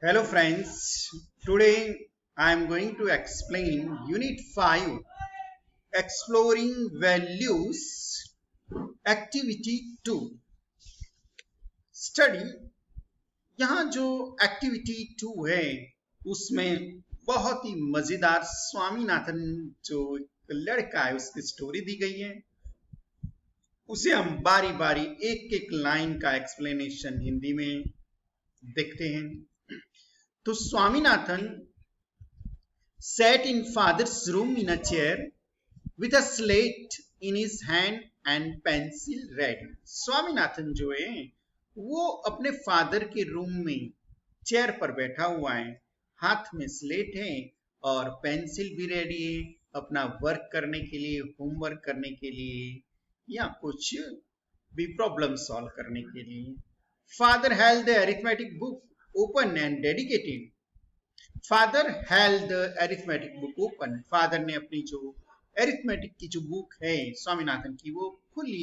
Hello friends, today I am going to explain Unit 5 Exploring Values Activity 2 Study। यहाँ जो Activity 2 है उसमें बहुत ही मजेदार स्वामीनाथन जो एक लड़का है उसकी स्टोरी दी गई है। उसे हम बारी बारी एक एक लाइन का एक्सप्लेनेशन हिंदी में देखते हैं। तो Swaminathan sat in father's room in a chair with a slate in his hand and pencil ready। Swaminathan जो है वो अपने फादर के रूम में चेयर पर बैठा हुआ है, हाथ में स्लेट है और पेंसिल भी रेडी है अपना वर्क करने के लिए, होमवर्क करने के लिए या कुछ भी प्रॉब्लम सॉल्व करने के लिए। Father held the arithmetic book open and dedicated। Father held the arithmetic book open. Father ने अपनी जो अरिथमेटिक की जो बुक है स्वामीनाथन की वो खुली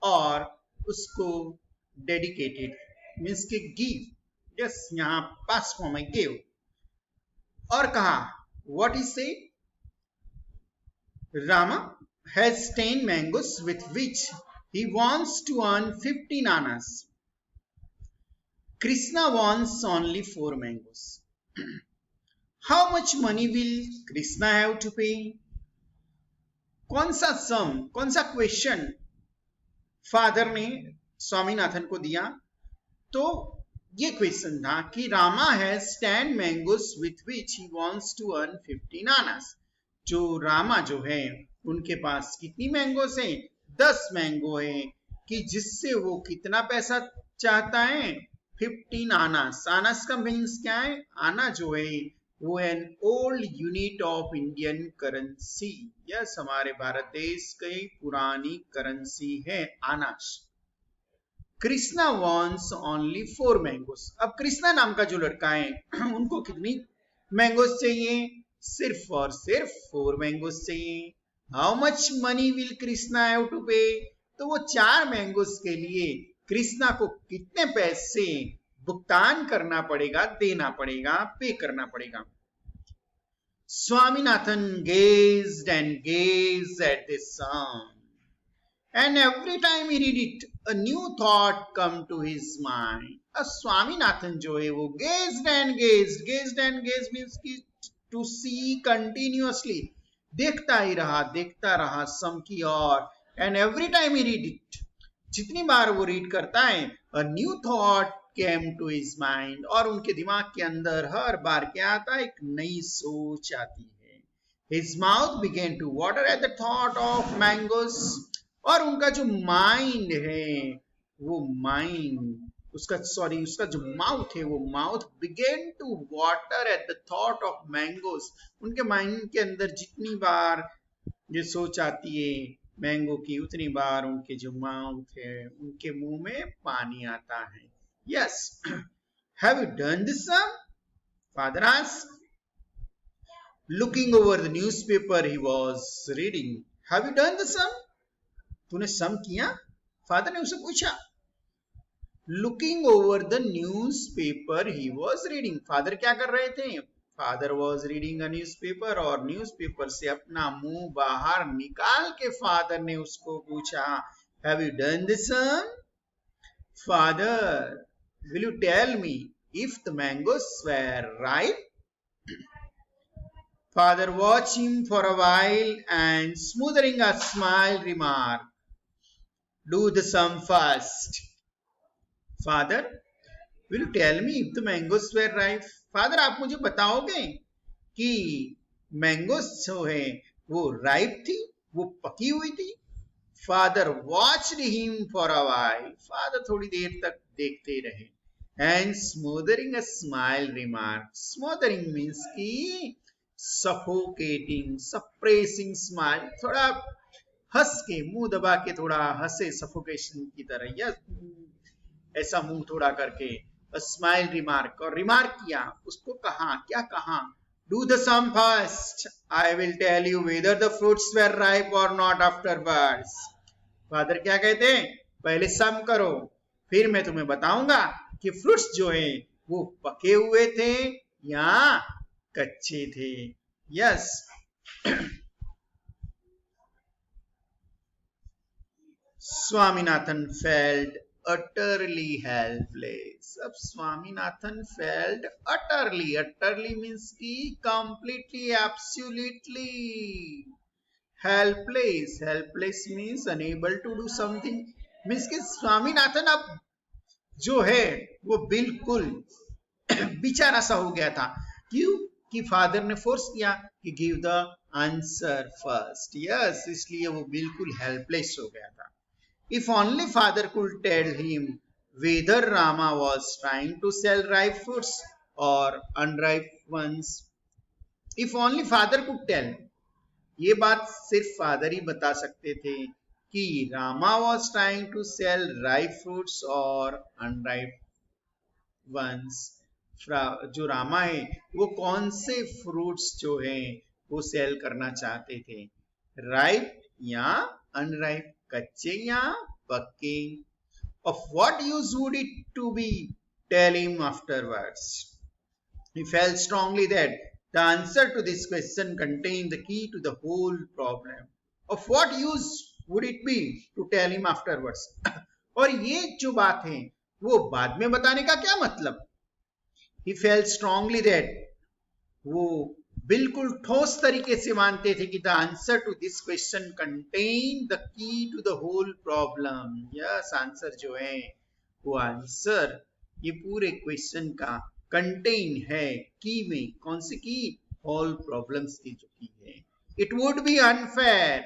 और उसको डेडिकेटेड मीन्स के गिव, यस यहाँ पास्ट फॉर्म है गिव, और कहा what is say Rama has 10 mangoes with which he wants to earn 50 नानास। Krishna wants only 4 mangoes. How much money will Krishna have to pay? कौन सा सम, कौन सा क्वेश्चन फादर ने स्वामीनाथन को दिया? तो ये क्वेश्चन था कि Rama has 10 mangoes with which he wants to earn 50 नानास। जो रामा जो है उनके पास कितनी मैंगोस है? 10 मैंगो है कि जिससे वो कितना पैसा चाहता है? 50 आनास। आनास का मीन्स क्या है? आना जो है वो an old unit of Indian currency, yes हमारे भारत देश की पुरानी करेंसी है annas. Krishna wants only 4 mangoes. अब कृष्णा नाम का जो लड़का है उनको कितनी मैंगोस चाहिए? सिर्फ और सिर्फ 4 मैंगोस चाहिए। How much money will Krishna have to pay? तो वो 4 मैंगोस के लिए कृष्णा को कितने पैसे भुगतान करना पड़ेगा, देना पड़ेगा, पे करना पड़ेगा। Swaminathan gazed and gazed at this sum, and every time he read it, a new thought come to his mind। अब स्वामीनाथन जो है वो gazed and gazed means कि to see continuously, देखता रहा सम की ओर, and every time he read it, जितनी बार वो रीड करता है, a new thought came to his mind, और उनके दिमाग के अंदर हर बार क्या आता है? एक नई सोच आती है। His mouth began to water at the thought of mangoes, और उनका जो माइंड है वो माइंड उसका जो माउथ है वो mouth began to water at the thought of mangoes। उनके माइंड के अंदर जितनी बार ये सोच आती है मैंगो की, उतनी बार उनके जो माउथ है उनके मुंह में पानी आता है। Yes, have you done this sum? Father asked, looking over the newspaper he was reading। Have you done the sum? तूने सम किया? फादर ने उसे पूछा। Looking over the newspaper he was reading। Father क्या कर रहे थे? Father was reading a newspaper, और न्यूज़पेपर से अपना मुंह बाहर निकाल के फादर ने उसको पूछा, Have you done this sum? Father, will you tell me if the mangoes were ripe? Father watched him for a while and smothering a smile remarked, Do the sum first। Father, will you tell me if the mangoes were ripe? Father, आप मुझे बताओगे कि mangoes जो है वो ripe थी, वो पकी हुई थी? Father watched him for a while। Father थोड़ी देर तक देखते रहे। And smothering a smile remarked। Smothering means कि suffocating, suppressing smile, थोड़ा हंस के, मुंह दबा के थोड़ा हंसे सफोकेशन की तरह, या ऐसा मुंह थोड़ा करके स्माइल रिमार्क, और रिमार्क किया, उसको कहा, क्या कहा? Do the sum first, I will tell you whether the fruits were ripe or not afterwards। Father क्या कहते हैं? पहले सम करो, फिर मैं तुम्हें बताऊंगा कि फ्रूट्स जो है वो पके हुए थे या कच्चे थे? Yes. Swaminathan felt utterly helpless. अब स्वामीनाथन felt utterly means की completely, absolutely helpless means unable to do something, means कि स्वामीनाथन अब जो है वो बिल्कुल बेचारा सा हो गया था। क्यों? कि फादर ने फोर्स किया कि give the answer first. Yes, इसलिए वो बिल्कुल हेल्पलेस हो गया था। If only father could tell him whether Rama was trying to sell ripe fruits or unripe ones. If only father could tell. ये बात सिर्फ फादर ही बता सकते थे कि Rama was trying to sell ripe fruits or unripe ones. जो रामा है वो कौन से फ्रूट्स जो है वो सेल करना चाहते थे, राइप या अनराइप, कच्चे या पक्के? Of what use would it to be tell him afterwards? He felt strongly that the answer to this question contained the key to the whole problem. Of what use would it be to tell him afterwards? और ये जो बात है वो बाद में बताने का क्या मतलब? He felt strongly that वो बिल्कुल ठोस तरीके से मानते थे कि the answer to this question contain the key to the whole problem. Yes, answer जो है वो आंसर ये पूरे क्वेश्चन का कंटेन है की में। कौन सी की? होल प्रॉब्लम्स की जो की है। It would be unfair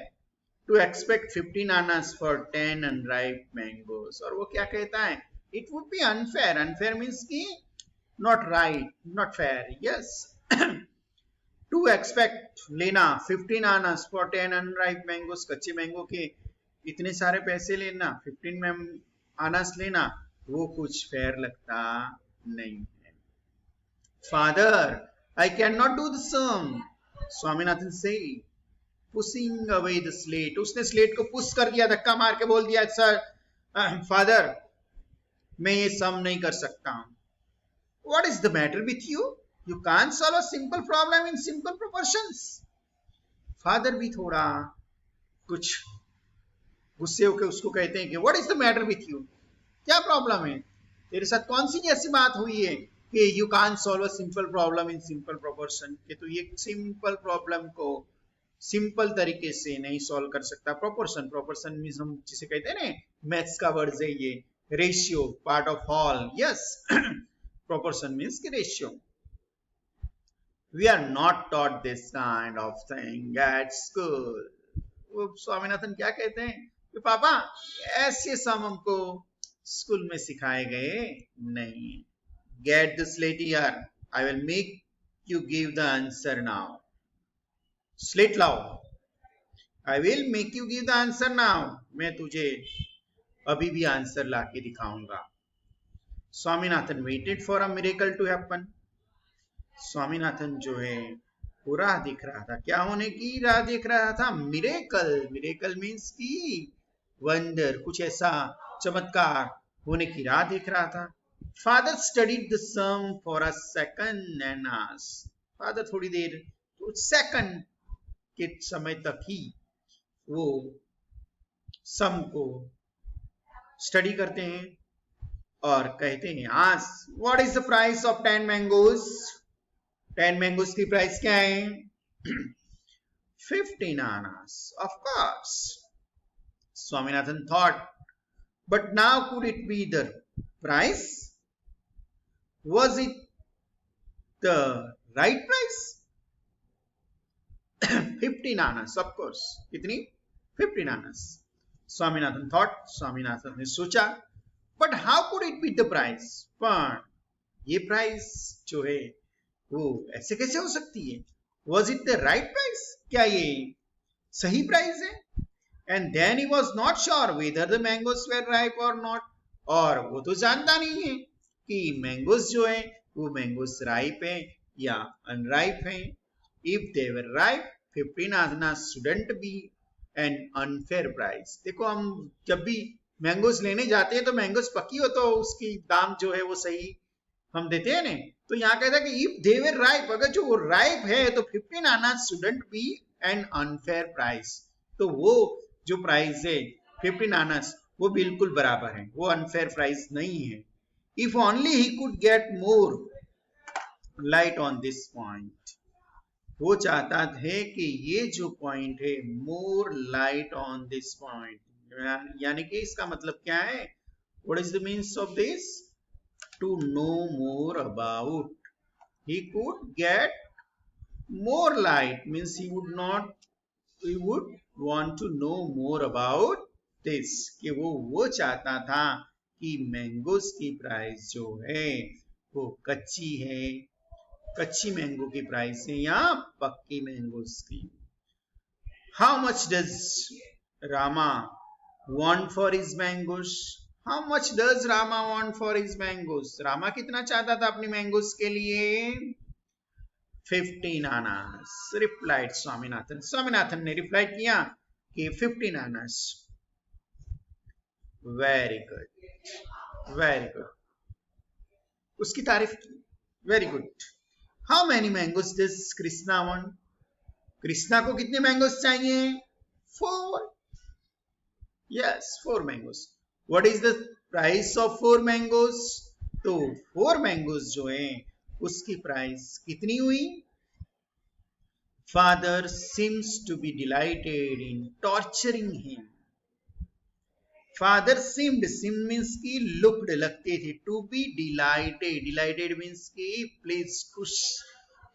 to expect 15 annas for 10 unripe mangoes. और वो क्या कहता है? It would be unfair. Unfair means की not right, not fair. Yes, to expect लेना 15 आनास फॉर 10 अनराइप मैंगोस, कच्चे मैंगो के इतने सारे पैसे लेना, 15 आनास लेना, वो कुछ फेयर लगता नहीं है। Father, I can not do the sum, Swaminathan said pushing away the slate. उसने स्लेट को पुश कर दिया, धक्का मार के बोल दिया, सर फादर मैं ये सम नहीं कर सकता हूं। What is the matter with you? You can't solve a simple problem in simple proportions. Father भी थोड़ा कुछ गुस्से होकर उसको कहते हैं कि What is the matter with you? क्या प्रॉब्लम है तेरे साथ? कौन सी ऐसी बात हुई है कि you can't solve a simple problem in simple proportion? कि तू ये सिंपल प्रॉब्लम को सिंपल तरीके से नहीं सॉल्व कर सकता। प्रोपोर्शन, प्रोपोर्शन मीन्स हम जिसे कहते हैं ना, मैथ्स का वर्ड है ये, ratio, part of whole. Yes, proportion means कि ratio. We are not taught this kind of thing at school. वो स्वामीनाथन क्या कहते हैं कि पापा ऐसे सम हमको स्कूल में सिखाए गए नहीं। Get the slate here. I will make you give the answer now. Slate लाओ। I will make you give the answer now. मैं तुझे अभी भी आंसर ला के दिखाऊंगा। Swaminathan waited for a miracle to happen. Swaminathan जो है वो राह देख रहा था। क्या होने की राह देख रहा था? मिरेकल। मिरेकल मीन्स की वंडर, कुछ ऐसा चमत्कार होने की राह देख रहा था। Father studied the sum for a second and asked. Father थोड़ी देर, कुछ सेकंड के समय तक ही वो सम को स्टडी करते हैं और कहते हैं, ask what is the price of 10 mangoes? 10 mangoes की प्राइस क्या है? 15 annas. Of course, Swaminathan thought, but now could it be the price? Was it the right price? 15 annas, of course. कितनी? 15 आनास। स्वामीनाथन थॉट, स्वामीनाथन ने सोचा, but how could it be the price? पर ये price जो है वो ऐसे कैसे हो सकती है? Was it the right price? क्या ये सही प्राइस है? And then he was not sure whether the mangoes were ripe or not. और वो तो जानता नहीं है कि मैंगोस जो है वो मैंगोस राइप है या अनराइप है। If they were ripe, 15 Anas shouldn't be an unfair price. देखो, हम जब भी मैंगोस लेने जाते हैं तो मैंगोस पकी हो तो उसकी दाम जो है वो सही हम देते हैं ना, तो यहाँ कहता है कि इफ दे वर राइप, अगर जो वो राइप है तो 15 आना shouldn't be an unfair price, तो वो जो प्राइस है 15 आना वो बिल्कुल बराबर है, वो अनफेयर प्राइस नहीं है। If only he could get more light on this point, वो चाहता है कि ये जो पॉइंट है मोर लाइट ऑन दिस पॉइंट, यानी कि इसका मतलब क्या है, what is the means of this, to know more about, he could get more light, means he would want to know more about this, कि वो चाहता था कि मैंगोस की प्राइस जो है वो कच्ची है, कच्ची मैंगो की प्राइस है या पक्की मैंगोस की। How much does Rama want for his mangoes, how much does Rama want for his mangoes, Rama कितना चाहता था अपनी मैंगोस के लिए, 15 आनास, रिप्लाइड स्वामीनाथन, स्वामीनाथन ने रिप्लाई किया कि 15 Anas. Very good, very good, उसकी तारीफ की, very good. How many mangoes does Krishna want, Krishna को कितने मैंगोस चाहिए, 4, yes 4 mangoes। what is the price of 4 mangoes, तो 4 mangoes जो है उसकी प्राइस कितनी हुई, father seems to be delighted in torturing him, father seemed means की looked लगते थे, to be delighted, delighted means की pleased,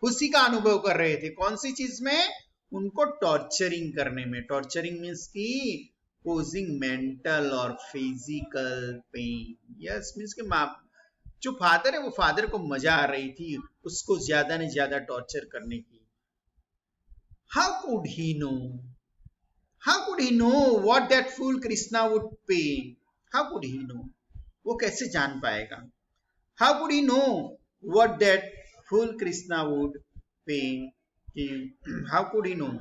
खुशी का अनुभव कर रहे थे, कौन सी चीज में, उनको टॉर्चरिंग करने में, टॉर्चरिंग मीन्स की causing mental or physical pain, yes means कि जो फादर है वो फादर को मजा आ रही थी उसको ज्यादा ने ज्यादा टॉर्चर करने की। how could he know, how could he know what that fool Krishna would pay, how could he know, वो कैसे जान पाएगा, how could he know what that fool Krishna would pay, कि how could he know,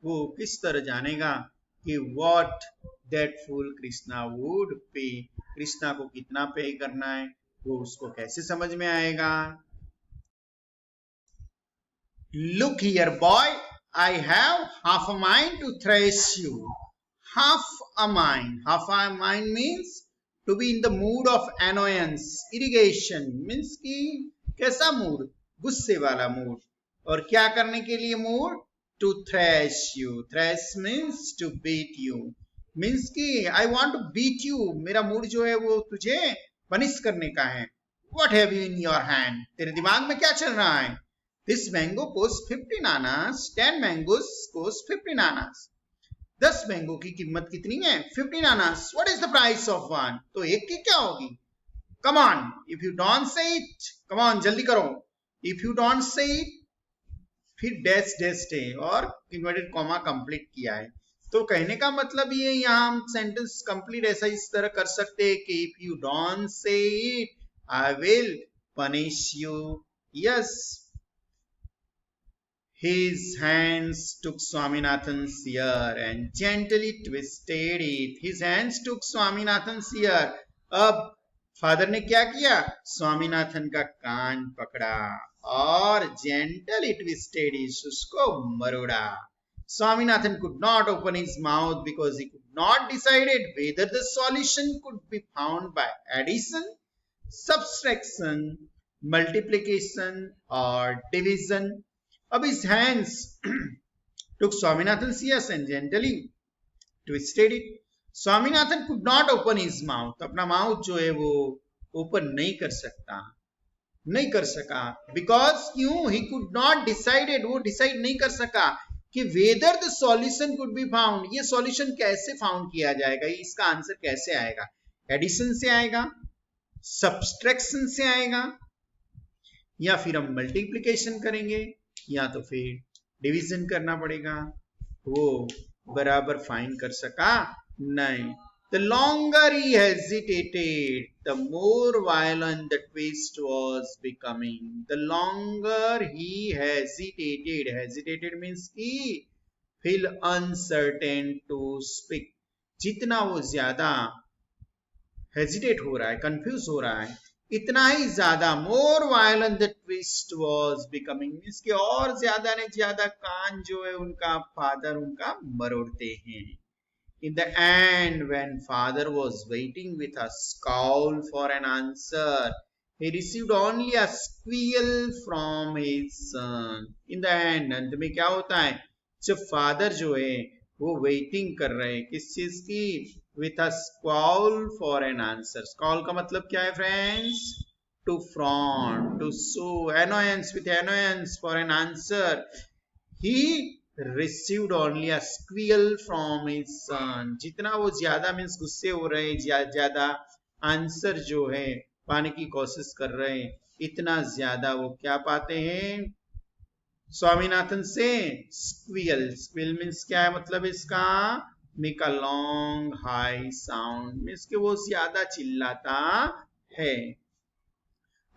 वो किस तरह जानेगा कि what that fool Krishna would pay, Krishna को कितना पे करना है वो उसको कैसे समझ में आएगा। Look here boy, I have half a mind to thrash you, half a mind means to be in the mood of annoyance, irritation means कि कैसा मूड, गुस्से वाला मूड, और क्या करने के लिए mood, to thrash you, thrash means to beat you, means की I want to beat you, मेरा मूड जो है वो तुझे पनिश करने का है। What have you in your hand, तेरे दिमाग में क्या चल रहा है, this mango costs 15 Anas, 10 mangoes cost 15 Anas, 10 mango की कीमत कितनी है, 15 Anas, what is the price of one, तो एक की क्या होगी, come on if you don't say it, come on जल्दी करो, if you don't say it, फिर डैश डैश है और इन्वर्टेड कॉमा कंप्लीट किया है, तो कहने का मतलब ये यहाँ हम सेंटेंस कंप्लीट ऐसा इस तरह कर सकते हैं कि if you don't say it I will punish you, yes. His hands took Swaminathan's ear and gently twisted it. His hands took Swaminathan's ear. अब फादर ने क्या किया, स्वामीनाथन का कान पकड़ा और gently twisted it, उसको मरोड़ा। Swaminathan could not open his mouth because he could not decide whether the solution could be found by addition, subtraction, multiplication or division. अब his hands took Swaminathan's ears and gently twisted it. Swaminathan could not open his mouth. अपना mouth जो है वो open नहीं कर सकता, नहीं कर सका, बिकॉज क्यों, he could not decided, वो डिसाइड नहीं कर सका कि whether the solution could be found, ये सॉल्यूशन कैसे फाउंड किया जाएगा, इसका आंसर कैसे आएगा, एडिशन से आएगा, सब्सट्रैक्शन से आएगा, या फिर हम मल्टीप्लिकेशन करेंगे, या तो फिर डिवीजन करना पड़ेगा, वो बराबर फाइंड कर सका नहीं। The longer he hesitated, the more violent the twist was becoming. The longer he hesitated, hesitated means कि feel uncertain to speak. जितना वो ज्यादा hesitate हो रहा है, confuse हो रहा है, इतना ही ज्यादा, more violent the twist was becoming, इसके और ज्यादा ने ज्यादा कान जो है उनका फादर उनका मरोड़ते हैं. In the end, when father was waiting with a scowl for an answer, he received only a squeal from his son. In the end, अंत में क्या होता है, जब फादर जो है वो वेटिंग कर रहे हैं किस चीज की, with a scowl for an answer. Scowl का मतलब क्या है friends, to frown, to show annoyance, with annoyance for an answer. He received only a squeal from his son. जितना वो ज्यादा मीन्स गुस्से हो रहे हैं, ज्यादा आंसर जो है पाने की कोशिश कर रहे हैं, इतना ज्यादा वो क्या पाते हैं स्वामीनाथन से, स्क्वियल. स्क्वियल मीन्स क्या है, मतलब इसका make a long high sound, means कि वो ज्यादा चिल्लाता है.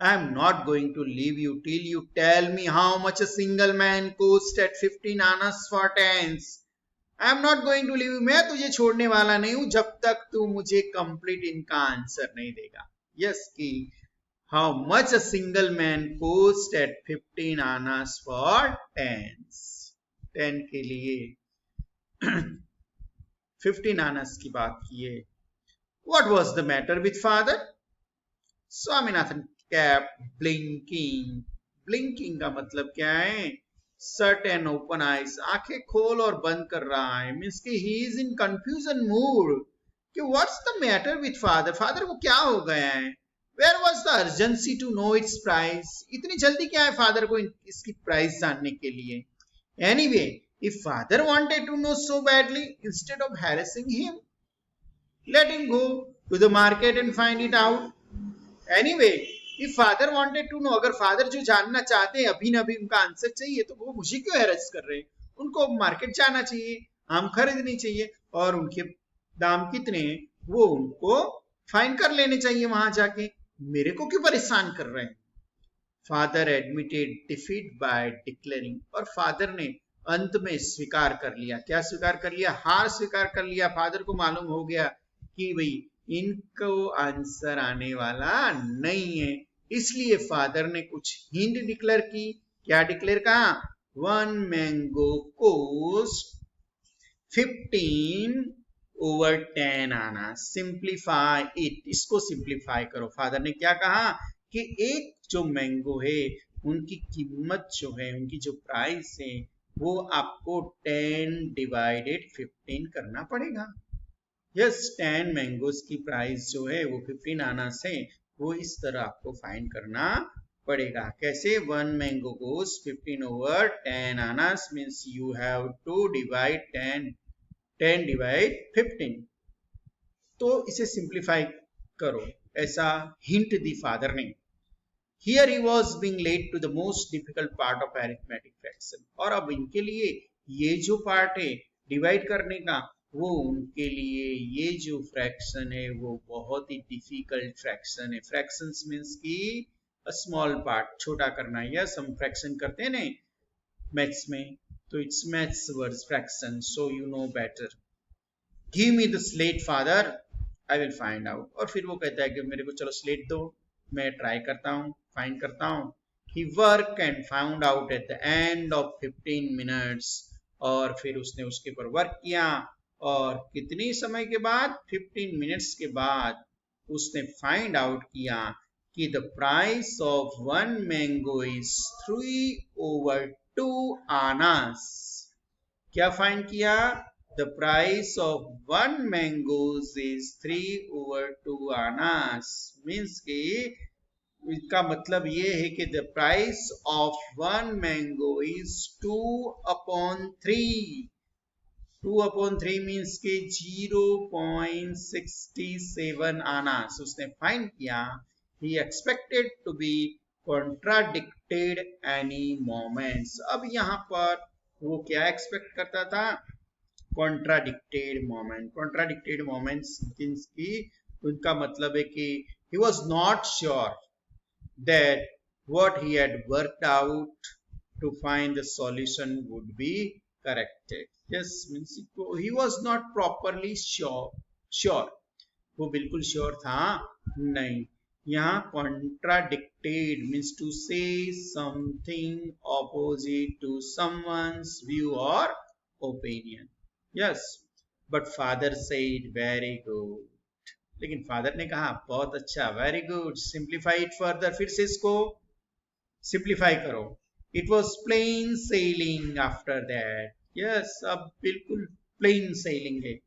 I am not going to leave you till you tell me how much a single man cost at 15 annas for tens. I am not going to leave you. मैं तुझे छोड़ने वाला नहीं हूं जब तक तू मुझे कंप्लीट इनका आंसर नहीं देगा. यस की how much a single man cost at 15 annas for tens. 10 के लिए 15 annas की बात की है. What was the matter with father? Swaminathan kept blinking. Blinking का मतलब क्या है, shut and open eyes, आंखें खोल और बंद कर रहा है, मीन्स कि he is in confusion mood कि what's the matter with father, father को क्या हो गया है, where was the urgency to know its price, इतनी जल्दी क्या है father को इसकी प्राइस जानने के लिए. Anyway, if father wanted to know so badly, instead of harassing him, let him go to the market and find it out. Anyway, if father wanted to know, अगर फादर जो जानना चाहते हैं अभी न अभी उनका आंसर चाहिए, तो वो मुझे क्यों हैरेस कर रहे हैं, उनको मार्केट जाना चाहिए, आम खरीदनी चाहिए और उनके दाम कितने हैं वो उनको फाइंड कर लेने चाहिए वहां जाके, मेरे को क्यों परेशान कर रहे हैं. Father admitted defeat by declaring, और फादर ने अंत में स्वीकार कर लिया, क्या स्वीकार कर लिया, हार स्वीकार कर लिया. फादर को मालूम हो गया कि भाई इनको आंसर आने वाला नहीं है, इसलिए फादर ने कुछ हिंट डिक्लेयर की. क्या डिक्लेयर कहा, 1 मैंगो कोस्ट 15 over 10 आना. सिंप्लीफाई इट, इसको सिंप्लीफाई करो. फादर ने क्या कहा कि एक जो मैंगो है उनकी कीमत जो है, उनकी जो प्राइस है वो आपको 10 डिवाइडेड 15 करना पड़ेगा. यस, 10 मैंगोज की प्राइस जो है वो 15 आनास है, वो इस तरह आपको फाइंड करना पड़ेगा. कैसे, 1 mango goes 15 over 10 annas means you have to divide 10 divide 15. तो इसे सिंप्लीफाई करो, ऐसा हिंट दी फादर ने. Here he was being led to the most difficult part of arithmetic fraction. और अब इनके लिए ये जो पार्ट है डिवाइड करने का, वो उनके लिए ये जो फ्रैक्शन है वो बहुत ही डिफिकल्ट फ्रैक्शन है. फ्रैक्शंस मींस की स्मॉल पार्ट, छोटा करना. यस, हम फ्रैक्शन करते हैं ना मैथ्स में, तो it's maths words fraction, so you know better. Give me the slate father, I will find out. और फिर वो कहता है कि मेरे को चलो स्लेट दो, मैं ट्राई करता हूँ, फाइंड करता हूँ. He worked and found out at the end of 15 minutes. और फिर उसने उसके ऊपर वर्क किया और कितने समय के बाद, 15 मिनट्स के बाद उसने फाइंड आउट किया कि the price of 1 mango is 3 over 2 annas. क्या फाइंड किया, the price of 1 mangoes is 3 over 2 annas. Means कि इसका मतलब ये है कि the price of 1 mango is 2/3. 2/3 means के 0.67 आनास उसने फाइंड किया. He expected to be contradicted any moments. अब यहाँ पर वो क्या एक्सपेक्ट करता था, contradicted moment. Contradicted moments means की उनका मतलब है कि he was not sure that what he had worked out to find the solution would be corrected. Yes, means he was not properly sure. वो बिल्कुल श्योर था नहीं. यहाँ contradicted means to say something opposite to someone's view or opinion. Yes, but father said very good. लेकिन father ने कहा बहुत अच्छा, very good, simplify it further, फिर से इसको सिंप्लीफाई करो. It was plain sailing after that. Yes, अब बिल्कुल प्लेन सेलिंग है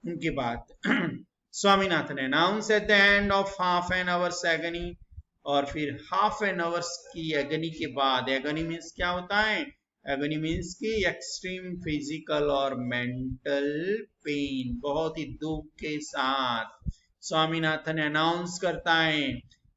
उनके बाद. Swaminathan announce at the end of half an hours agony. और फिर हाफ एन आवर्स की एगनी के बाद, एगनी मीन्स क्या होता है? एगनी मीन्स की एक्सट्रीम फिजिकल और मेंटल पेन, बहुत ही दुख के साथ स्वामीनाथन अनाउंस करता है,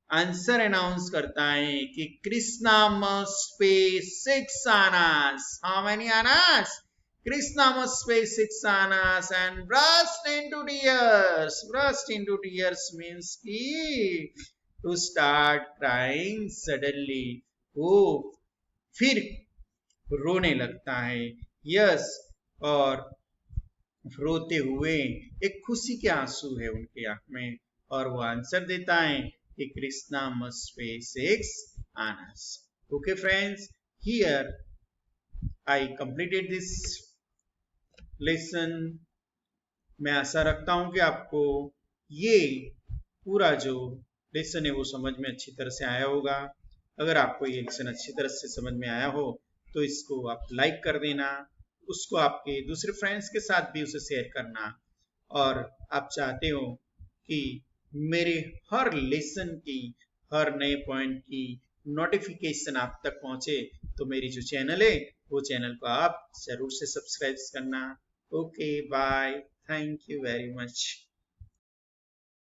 आंसर अनाउंस करता है कि Krishna must pay 6 annas. How many annas? Krishna must pay 6 annas and burst into tears. Burst into tears means ki to start crying suddenly. वो फिर रोने लगता है. यस, और रोते हुए एक खुशी के आंसू है उनके आंख में, और वो आंसर देता है कि Krishna must pay 6 annas. Okay friends, here I completed this lesson. मैं आशा रखता हूं कि आपको ये पूरा जो लेसन है वो समझ में अच्छी तरह से आया होगा. अगर आपको ये लेसन अच्छी तरह से समझ में आया हो तो इसको आप लाइक कर देना, उसको आपके दूसरे फ्रेंड्स के साथ भी उसे शेयर करना. और आप चाहते हो कि मेरे हर लेसन की, हर नए पॉइंट की नोटिफिकेशन आप तक पहुंचे तो मेरी जो चैनल है वो चैनल को आप जरूर से सब्सक्राइब करना. Okay, bye. Thank you very much.